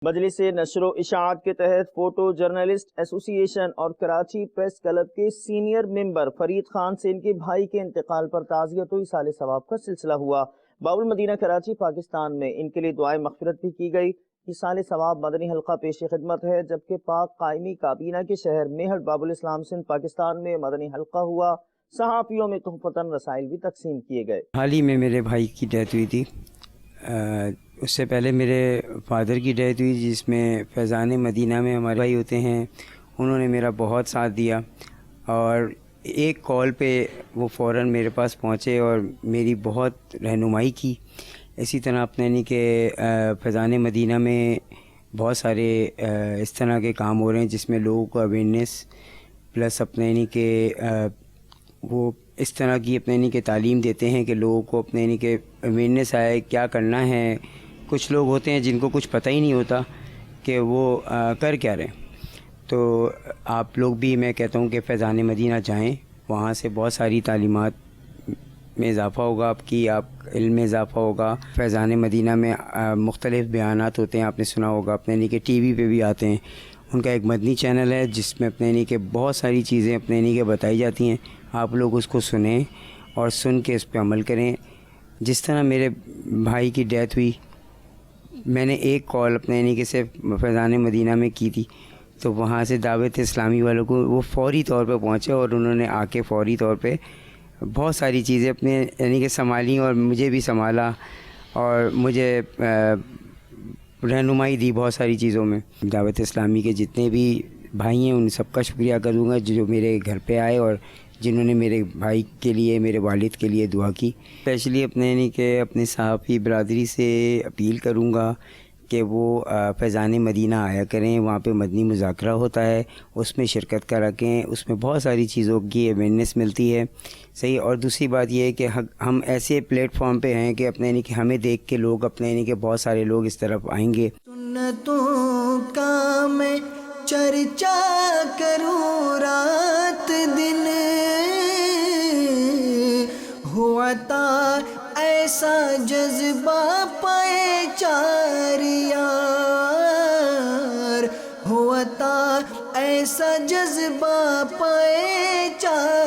مجلس نشر و اشاعت کے تحت فوٹو جرنلسٹ ایسوسی ایشن اور کراچی پریس کلب کے سینئر ممبر فرید خان سے ان کے بھائی کے انتقال پر تعزیت و ایصال ثواب کا سلسلہ ہوا۔ باب المدینہ کراچی پاکستان میں ان کے لیے دعائے مغفرت بھی کی گئی۔ ایصال ثواب مدنی حلقہ پیش خدمت ہے، جبکہ پاک قائمی کابینہ کے شہر میہٹ باب الاسلام سندھ پاکستان میں مدنی حلقہ ہوا۔ صحافیوں میں تحفتاً رسائل بھی تقسیم کیے گئے۔ حال ہی میں میرے بھائی کی ڈیتھ ہوئی تھی۔ اس سے پہلے میرے فادر کی ڈیتھ ہوئی، جس میں فیضان مدینہ میں ہمارے بھائی ہوتے ہیں، انہوں نے میرا بہت ساتھ دیا اور ایک کال پہ وہ فوراً میرے پاس پہنچے اور میری بہت رہنمائی کی۔ اسی طرح اپنے نہیں کہ فیضان مدینہ میں بہت سارے اس طرح کے کام ہو رہے ہیں جس میں لوگوں کو اویئرنیس پلس اپنے نہیں کہ وہ اس طرح کی اپنے نہیں کہ تعلیم دیتے ہیں کہ لوگوں کو اپنے نہیں کہ اویئرنیس آئے کیا کرنا ہے۔ کچھ لوگ ہوتے ہیں جن کو کچھ پتہ ہی نہیں ہوتا کہ وہ کر کیا رہے ہیں، تو آپ لوگ بھی میں کہتا ہوں کہ فیضان مدینہ جائیں، وہاں سے بہت ساری تعلیمات میں اضافہ ہوگا، آپ علم میں اضافہ ہوگا۔ فیضان مدینہ میں مختلف بیانات ہوتے ہیں، آپ نے سنا ہوگا، اپنے نہیں کہ ٹی وی پہ بھی آتے ہیں۔ ان کا ایک مدنی چینل ہے جس میں اپنے نہیں کہ بہت ساری چیزیں اپنے نہیں کہ بتائی جاتی ہیں، آپ لوگ اس کو سنیں اور سن کے اس پہ عمل کریں۔ جس طرح میرے بھائی کی ڈیتھ ہوئی، میں نے ایک کال اپنے نہیں کہ صرف فیضان مدینہ میں کی تھی، تو وہاں سے دعوت اسلامی والوں کو وہ فوری طور پہ پہنچے اور انہوں نے آ کے فوری طور پہ بہت ساری چیزیں اپنے یعنی کہ سنبھالیں اور مجھے بھی سنبھالا اور مجھے رہنمائی دی بہت ساری چیزوں میں۔ دعوت اسلامی کے جتنے بھی بھائی ہیں ان سب کا شکریہ کروں گا جو میرے گھر پہ آئے اور جنہوں نے میرے بھائی کے لیے، میرے والد کے لیے دعا کی۔ اسپیشلی اپنے نہیں کہ اپنے صحافی برادری سے اپیل کروں گا کہ وہ فیضان مدینہ آیا کریں، وہاں پہ مدنی مذاکرہ ہوتا ہے، اس میں شرکت کرا کریں، اس میں بہت ساری چیزوں کی اویئرنیس ملتی ہے، صحیح۔ اور دوسری بات یہ ہے کہ ہم ایسے پلیٹ فارم پہ ہیں کہ اپنے نہیں کہ ہمیں دیکھ کے لوگ اپنے نہیں کہ بہت سارے لوگ اس طرف آئیں گے۔ سنتوں کا میں چرچا کروں رات دن، ہوا تھا ایسا جذبہ پائے چار یار، ہوا تھا ایسا جذبہ پائے چار